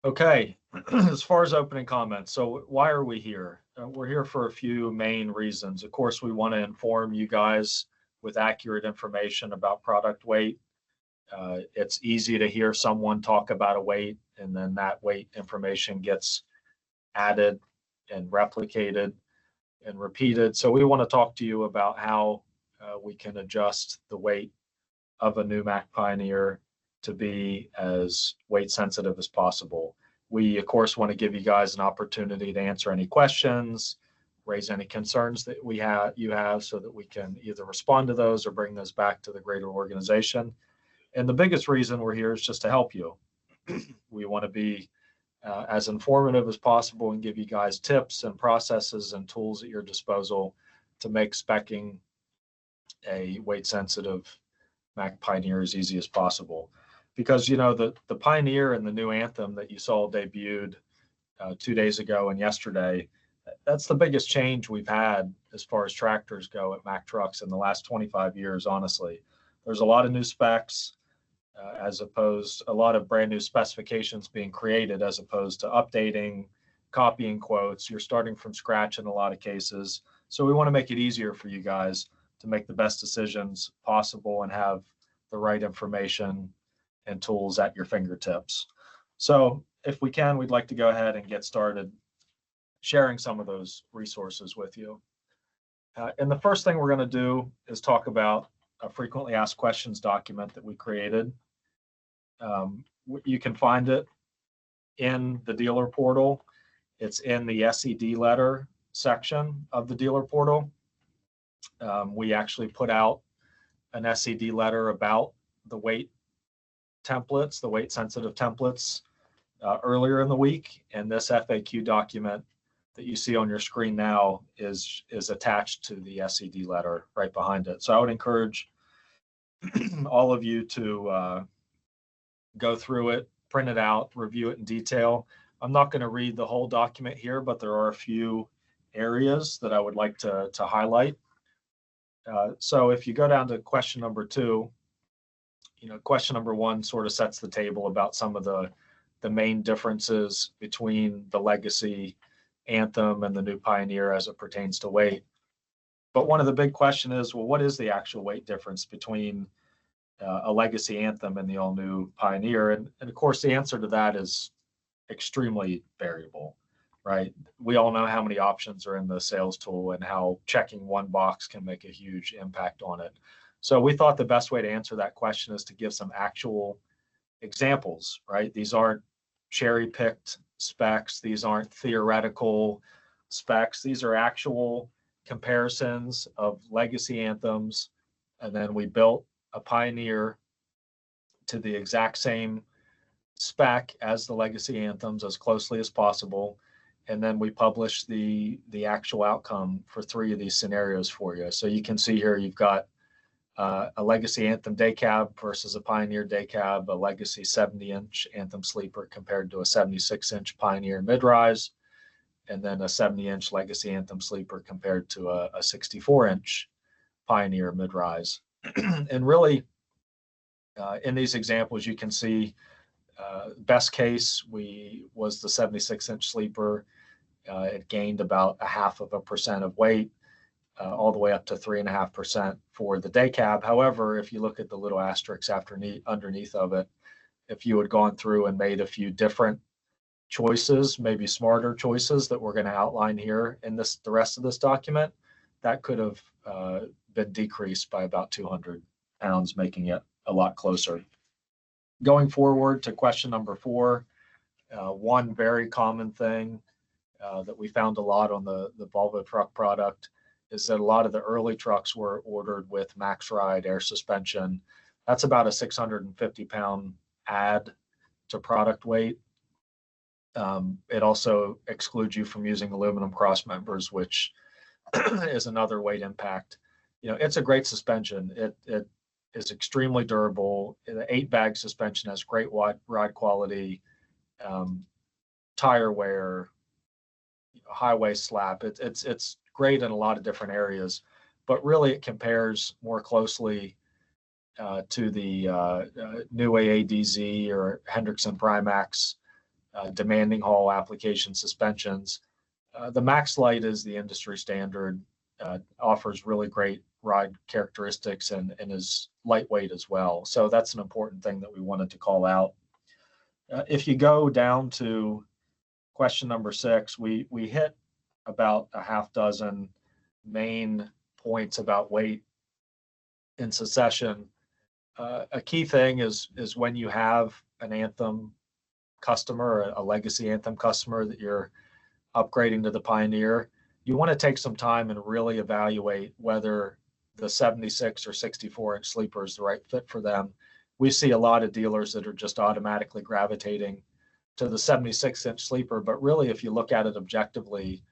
Okay, as far as opening comments, so why are we here? We're here for a few main reasons. Of course, we want to inform you guys with accurate information about product weight. It's easy to hear someone talk about a weight, and then that weight information gets added and replicated and repeated. So we want to talk to you about how we can adjust the weight of a new Mack Pioneer to be as weight sensitive as possible. We, of course, want to give you guys an opportunity to answer any questions, raise any concerns that you have so that we can either respond to those or bring those back to the greater organization. And the biggest reason we're here is just to help you. We want to be as informative as possible and give you guys tips and processes and tools at your disposal to make specking a weight sensitive Mack Pioneer as easy as possible. Because, you know, the Pioneer and the new Anthem that you saw debuted 2 days ago and yesterday, that's the biggest change we've had as far as tractors go at Mack Trucks in the last 25 years, honestly. There's a lot of new specs, as opposed a lot of brand new specifications being created as opposed to updating, copying quotes. You're starting from scratch in a lot of cases. So we want to make it easier for you guys to make the best decisions possible and have the right information and tools at your fingertips. So if we can, we'd like to go ahead and get started sharing some of those resources with you. And the first thing we're going to do is talk about a frequently asked questions document that we created. You can find it in the dealer portal. It's in the SED letter section of the dealer portal. We actually put out an SED letter about the weight templates, the weight sensitive templates, earlier in the week. And this FAQ document that you see on your screen now is attached to the SED letter right behind it. So I would encourage all of you to go through it, print it out, review it in detail. I'm not going to read the whole document here, but there are a few areas that I would like to highlight. So if you go down to question number 2, you know, question number 1 sort of sets the table about some of the main differences between the legacy Anthem and the new Pioneer as it pertains to weight. But one of the big questions is, well, what is the actual weight difference between a legacy Anthem and the all new Pioneer? And of course, the answer to that is extremely variable, right? We all know how many options are in the sales tool and how checking one box can make a huge impact on it. So we thought the best way to answer that question is to give some actual examples, right? These aren't cherry picked specs. These aren't theoretical specs. These are actual comparisons of legacy Anthems. And then we built a Pioneer to the exact same spec as the legacy Anthems as closely as possible. And then we published the actual outcome for 3 of these scenarios for you. So you can see here you've got a legacy Anthem day cab versus a Pioneer day cab, a legacy 70-inch Anthem sleeper compared to a 76-inch Pioneer mid-rise, and then a 70-inch legacy Anthem sleeper compared to a 64-inch Pioneer mid-rise. And really, in these examples, you can see best case was the 76-inch sleeper. It gained about 0.5% of weight, all the way up to 3.5% for the day cab. However, if you look at the little asterisks underneath of it, if you had gone through and made a few different choices, maybe smarter choices that we're going to outline here in the rest of this document, that could have been decreased by about 200 pounds, making it a lot closer. Going forward to question number 4, one very common thing that we found a lot on the Volvo truck product is that a lot of the early trucks were ordered with Max Ride air suspension. That's about a 650-pound add to product weight. It also excludes you from using aluminum cross members, which is another weight impact. You know, it's a great suspension. It is extremely durable. The 8-bag suspension has great ride quality, tire wear, highway slap. It's great in a lot of different areas, but really it compares more closely to the new AADZ or Hendrickson Primax demanding haul application suspensions. The Max Lite is the industry standard, offers really great ride characteristics and is lightweight as well. So that's an important thing that we wanted to call out. If you go down to question number 6, we hit about a half dozen main points about weight in succession. A key thing is when you have an Anthem customer, a legacy Anthem customer that you're upgrading to the Pioneer, you want to take some time and really evaluate whether the 76 or 64-inch sleeper is the right fit for them. We see a lot of dealers that are just automatically gravitating to the 76-inch sleeper, but really, if you look at it objectively,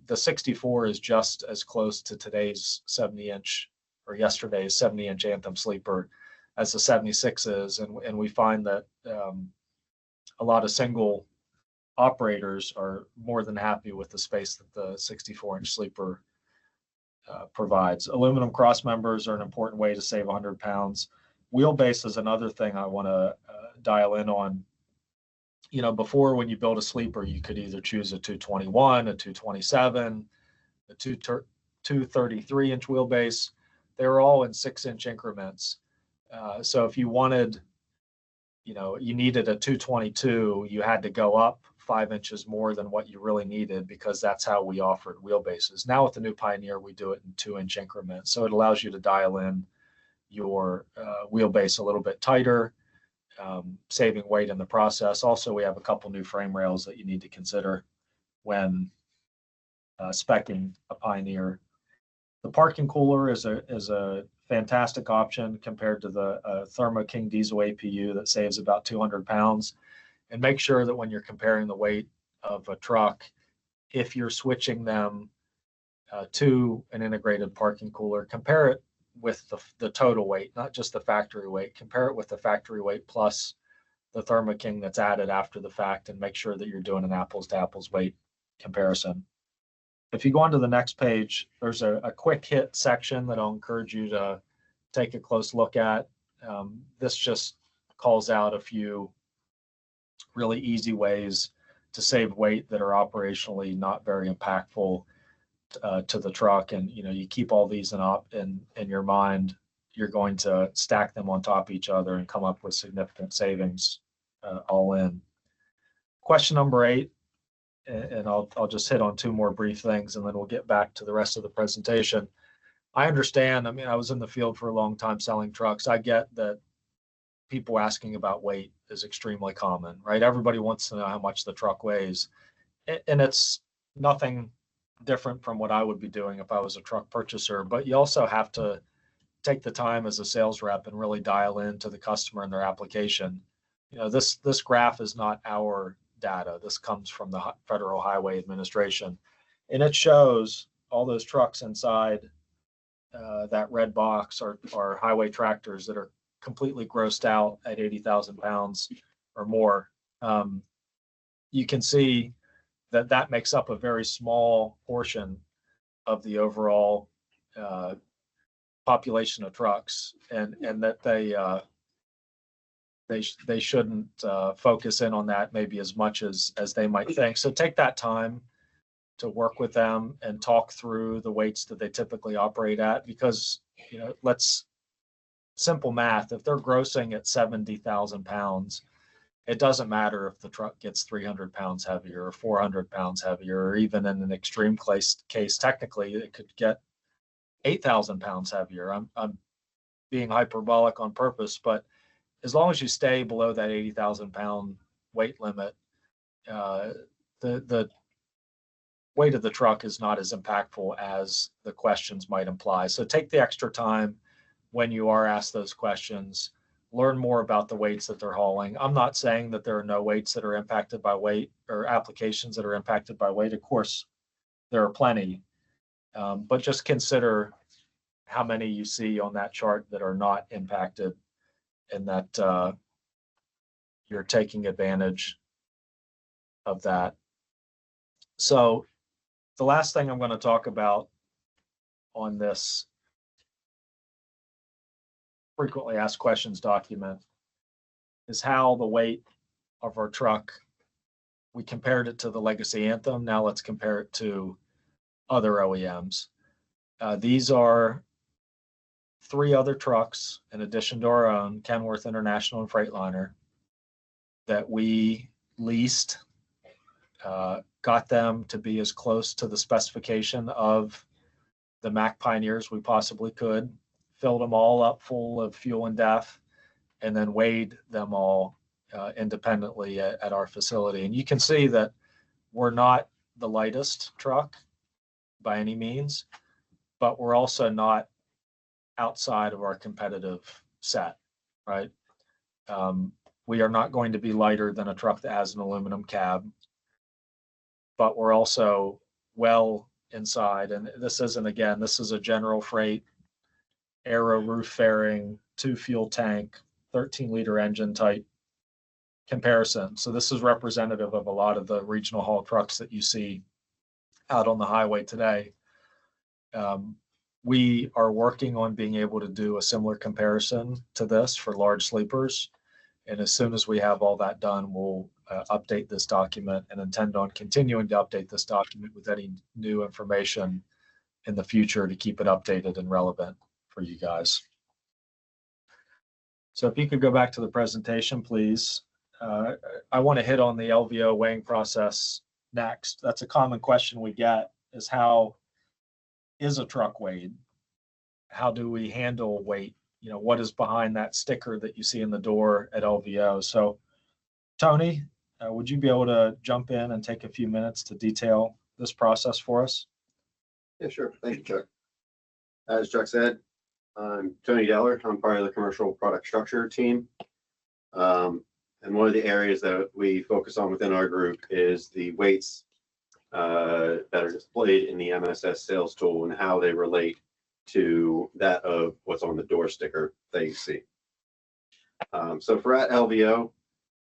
the 64 is just as close to today's 70-inch or yesterday's 70-inch Anthem sleeper as the 76 is, and we find that a lot of single operators are more than happy with the space that the 64-inch sleeper provides. Aluminum cross members are an important way to save 100 pounds. Wheelbase is another thing I want to dial in on. You know, before, when you build a sleeper, you could either choose a 221, a 227, a 233-inch wheelbase. They were all in 6-inch increments. So if you wanted, you know, you needed a 222, you had to go up 5 inches more than what you really needed, because that's how we offered wheelbases. Now with the new Pioneer, we do it in 2-inch increments. So it allows you to dial in your wheelbase a little bit tighter, saving weight in the process. Also, we have a couple new frame rails that you need to consider when speccing a Pioneer. The parking cooler is a fantastic option compared to the Thermo King diesel APU that saves about 200 pounds. And make sure that when you're comparing the weight of a truck, if you're switching them to an integrated parking cooler, compare it with the total weight, not just the factory weight. Compare it with the factory weight plus the Thermo King that's added after the fact, and make sure that you're doing an apples to apples weight comparison. If you go on to the next page, there's a quick hit section that I'll encourage you to take a close look at. This just calls out a few really easy ways to save weight that are operationally not very impactful to the truck. And you know, you keep all these in your mind, you're going to stack them on top of each other and come up with significant savings all in. Question number 8, and I'll just hit on 2 more brief things, and then we'll get back to the rest of the presentation. I understand. I mean, I was in the field for a long time selling trucks. I get that people asking about weight is extremely common, right? Everybody wants to know how much the truck weighs, and it's nothing different from what I would be doing if I was a truck purchaser. But you also have to take the time as a sales rep and really dial into the customer and their application. You know, this graph is not our data. This comes from the Federal Highway Administration, and it shows all those trucks inside that red box are highway tractors that are completely grossed out at 80,000 pounds or more. You can see that makes up a very small portion of the overall population of trucks, and that they shouldn't focus in on that maybe as much as they might think. So take that time to work with them and talk through the weights that they typically operate at, because, you know, let's simple math. If they're grossing at 70,000 pounds, it doesn't matter if the truck gets 300 pounds heavier or 400 pounds heavier, or even in an extreme case, technically it could get 8,000 pounds heavier. I'm being hyperbolic on purpose, but as long as you stay below that 80,000 pound weight limit, the weight of the truck is not as impactful as the questions might imply. So take the extra time when you are asked those questions, learn more about the weights that they're hauling. I'm not saying that there are no weights that are impacted by weight, or applications that are impacted by weight. Of course, there are plenty, but just consider how many you see on that chart that are not impacted, and that you're taking advantage of that. So the last thing I'm going to talk about on this frequently asked questions document is how the weight of our truck we compared it to the legacy Anthem. Now let's compare it to other OEMs. These are 3 other trucks in addition to our own, Kenworth International and Freightliner, that we leased, got them to be as close to the specification of the Mack Pioneers we possibly could, filled them all up full of fuel and DEF, and then weighed them all independently at our facility. And you can see that we're not the lightest truck by any means, but we're also not outside of our competitive set, right? We are not going to be lighter than a truck that has an aluminum cab, but we're also well inside. And this isn't, again, this is a general freight, aero roof fairing, 2 fuel tank, 13-liter engine type comparison. So this is representative of a lot of the regional haul trucks that you see out on the highway today. We are working on being able to do a similar comparison to this for large sleepers. And as soon as we have all that done, we'll update this document and intend on continuing to update this document with any new information in the future to keep it updated and relevant for you guys. So if you could go back to the presentation, please. I want to hit on the LVO weighing process next. That's a common question we get, is how is a truck weighed? How do we handle weight? You know, what is behind that sticker that you see in the door at LVO? So Tony, would you be able to jump in and take a few minutes to detail this process for us? Yeah, sure. Thank you, Chuck. As Chuck said, I'm Tony Deller. I'm part of the commercial product structure team. And one of the areas that we focus on within our group is the weights that are displayed in the MSS sales tool and how they relate to that of what's on the door sticker that you see. So for at LVO,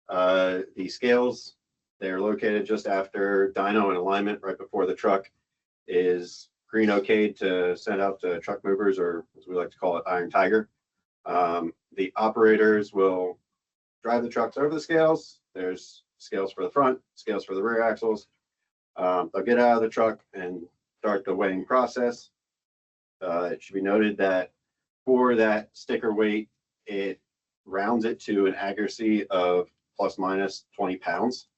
the scales, they're located just after dyno and alignment, right before the truck is green okayed to send out to truck movers, or as we like to call it, Iron Tiger. The operators will drive the trucks over the scales. There's scales for the front, scales for the rear axles. They'll get out of the truck and start the weighing process. It should be noted that for that sticker weight, it rounds it to an accuracy of plus minus 20 pounds.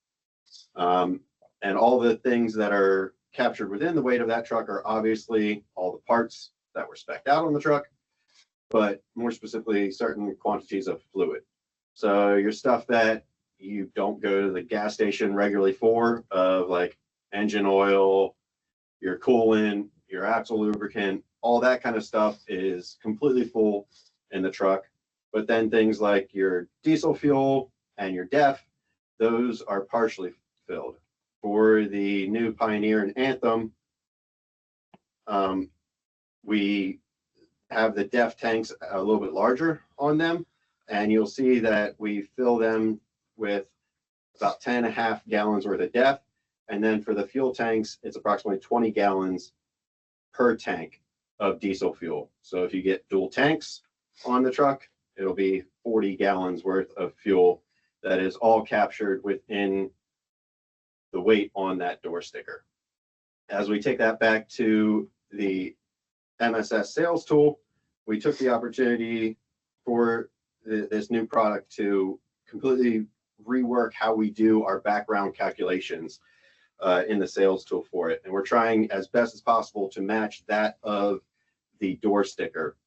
And all the things that are captured within the weight of that truck are obviously all the parts that were spec'd out on the truck, but more specifically, certain quantities of fluid. So your stuff that you don't go to the gas station regularly for, like engine oil, your coolant, your axle lubricant, all that kind of stuff is completely full in the truck. But then things like your diesel fuel and your DEF, those are partially filled. For the new Pioneer and Anthem, we have the DEF tanks a little bit larger on them, and you'll see that we fill them with about 10.5 gallons worth of DEF. And then for the fuel tanks, it's approximately 20 gallons per tank of diesel fuel. So if you get dual tanks on the truck, it'll be 40 gallons worth of fuel that is all captured within the weight on that door sticker. As we take that back to the MSS sales tool, we took the opportunity for this new product to completely rework how we do our background calculations in the sales tool for it. And we're trying as best as possible to match that of the door sticker.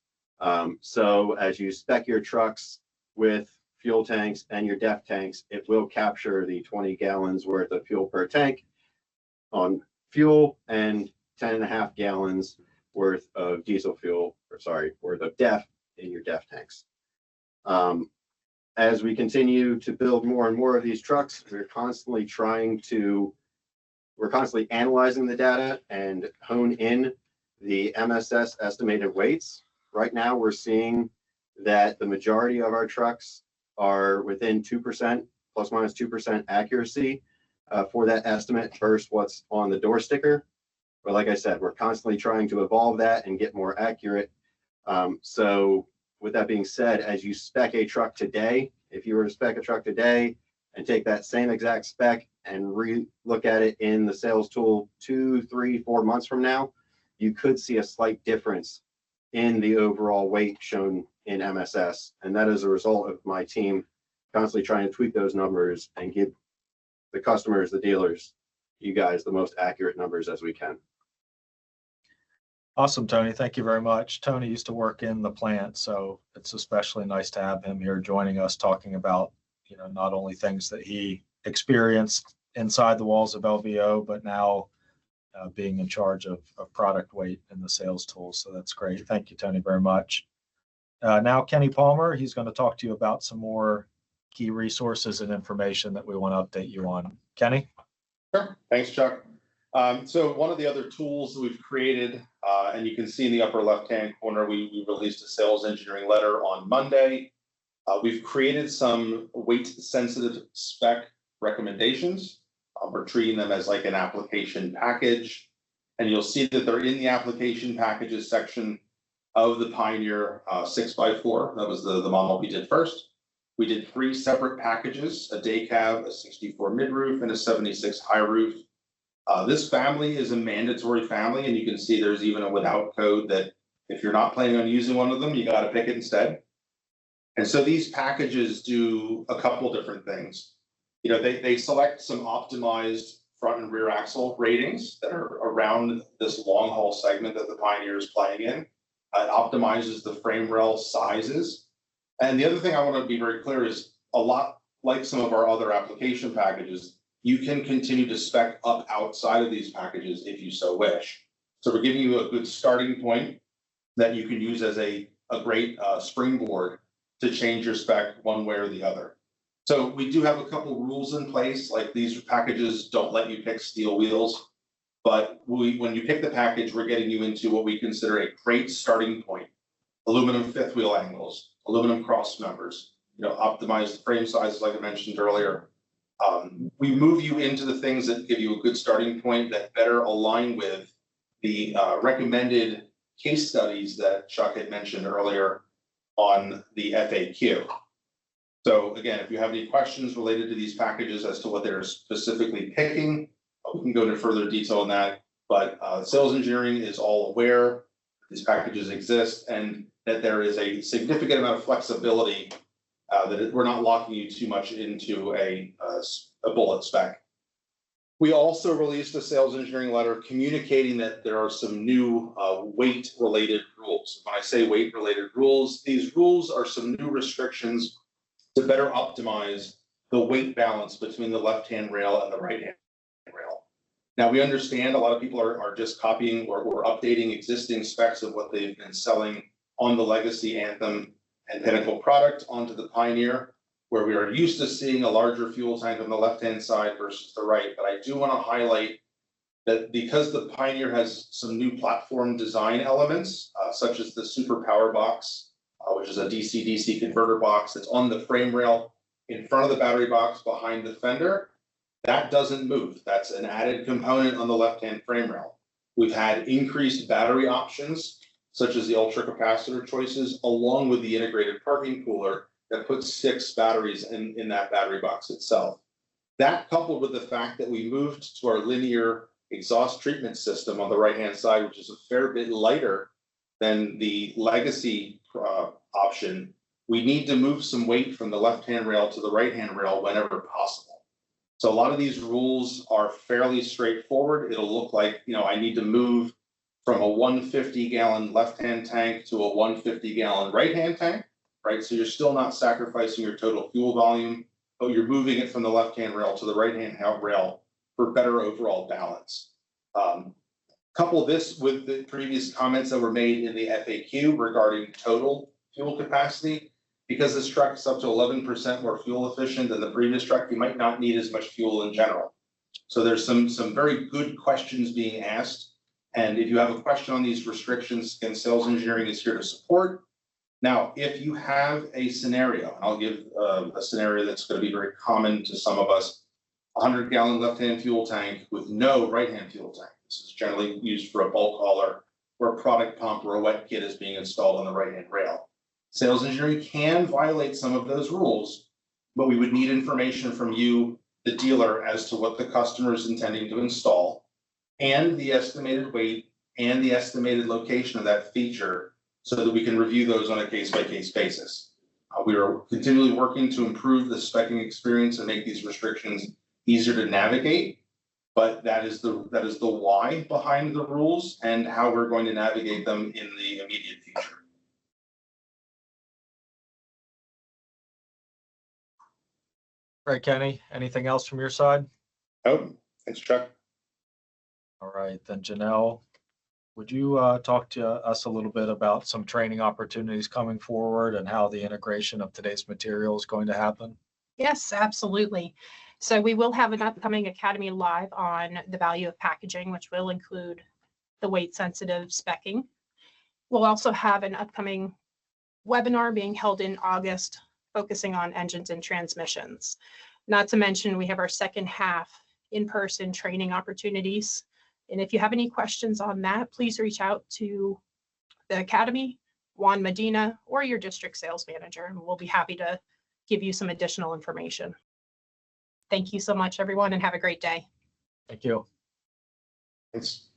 So as you spec your trucks with fuel tanks and your DEF tanks, it will capture the 20 gallons worth of fuel per tank on fuel and 10.5 gallons worth of diesel fuel, worth of DEF in your DEF tanks. As we continue to build more and more of these trucks, we're constantly analyzing the data and hone in the MSS estimated weights. Right now, we're seeing that the majority of our trucks are within 2%, plus minus 2% accuracy for that estimate versus what's on the door sticker. But like I said, we're constantly trying to evolve that and get more accurate. So with that being said, as you spec a truck today, if you were to spec a truck today and take that same exact spec and re-look at it in the sales tool 2, 3, 4 months from now, you could see a slight difference in the overall weight shown in MSS. And that is a result of my team constantly trying to tweak those numbers and give the customers, the dealers, you guys, the most accurate numbers as we can. Awesome, Tony. Thank you very much. Tony used to work in the plant, so it's especially nice to have him here joining us, talking about, not only things that he experienced inside the walls of LVO, but now being in charge of product weight in the sales tools. So that's great. Thank you, Tony, very much. Now, Kenny Palmer, he's going to talk to you about some more key resources and information that we want to update you on. Kenny? Sure. Thanks, Chuck. So one of the other tools that we've created, and you can see in the upper left-hand corner, we released a sales engineering letter on Monday. We've created some weight-sensitive spec recommendations. We're treating them as like an application package, and you'll see that they're in the application packages section of the Pioneer 6x4. That was the model we did first. We did 3 separate packages: a day cab, a 64 mid-roof, and a 76 high roof. This family is a mandatory family, and you can see there's even a without code that if you're not planning on using one of them, you got to pick it instead. And so these packages do a couple different things. They select some optimized front and rear axle ratings that are around this long haul segment that the Pioneer is playing in. It optimizes the frame rail sizes. And the other thing I want to be very clear is, a lot like some of our other application packages, you can continue to spec up outside of these packages if you so wish. So we're giving you a good starting point that you can use as a great springboard to change your spec one way or the other. So we do have a couple rules in place, like these packages don't let you pick steel wheels, but when you pick the package, we're getting you into what we consider a great starting point: aluminum fifth wheel angles, aluminum cross members, optimized frame sizes, like I mentioned earlier. We move you into the things that give you a good starting point that better align with the recommended case studies that Chuck had mentioned earlier on the FAQ. So again, if you have any questions related to these packages as to what they're specifically picking, we can go into further detail on that. But sales engineering is all aware these packages exist and that there is a significant amount of flexibility, that we're not locking you too much into a bullet spec. We also released a sales engineering letter communicating that there are some new weight-related rules. When I say weight-related rules, these rules are some new restrictions to better optimize the weight balance between the left-hand rail and the right-hand rail. Now, we understand a lot of people are just copying or updating existing specs of what they've been selling on the legacy Anthem and Pinnacle product onto the Pioneer, where we are used to seeing a larger fuel tank on the left-hand side versus the right. But I do want to highlight that because the Pioneer has some new platform design elements, such as the Super Power Box, which is a DC-DC converter box that's on the frame rail in front of the battery box behind the fender, that doesn't move. That's an added component on the left-hand frame rail. We've had increased battery options, such as the ultra capacitor choices, along with the integrated parking cooler that puts 6 batteries in that battery box itself. That, coupled with the fact that we moved to our linear exhaust treatment system on the right-hand side, which is a fair bit lighter than the legacy option, we need to move some weight from the left-hand rail to the right-hand rail whenever possible. So a lot of these rules are fairly straightforward. It'll look like, I need to move from a 150-gallon left-hand tank to a 150-gallon right-hand tank, right? So you're still not sacrificing your total fuel volume, but you're moving it from the left-hand rail to the right-hand rail for better overall balance. Couple this with the previous comments that were made in the FAQ regarding total fuel capacity. Because this truck is up to 11% more fuel efficient than the previous truck, you might not need as much fuel in general. So there's some very good questions being asked. And if you have a question on these restrictions, again, sales engineering is here to support. Now, if you have a scenario, and I'll give a scenario that's going to be very common to some of us, 100-gallon left-hand fuel tank with no right-hand fuel tank. This is generally used for a bulk hauler where a product pump or a wet kit is being installed on the right-hand rail. Sales engineering can violate some of those rules, but we would need information from you the dealer as to what the customer is intending to install and the estimated weight and the estimated location of that feature so that we can review those on a case-by-case basis. We are continually working to improve the speccing experience and make these restrictions easier to navigate, but that is the why behind the rules and how we're going to navigate them in the immediate future. All right, Kenny, anything else from your side? Oh, thanks, Chuck. All right, then Janelle, would you talk to us a little bit about some training opportunities coming forward and how the integration of today's material is going to happen? Yes, absolutely. So we will have an upcoming Academy Live on the value of packaging, which will include the weight sensitive specking. We'll also have an upcoming webinar being held in August, focusing on engines and transmissions. Not to mention, we have our second half in-person training opportunities. And if you have any questions on that, please reach out to the Academy, Juan Medina, or your district sales manager, and we'll be happy to give you some additional information. Thank you so much, everyone, and have a great day. Thank you. Thanks.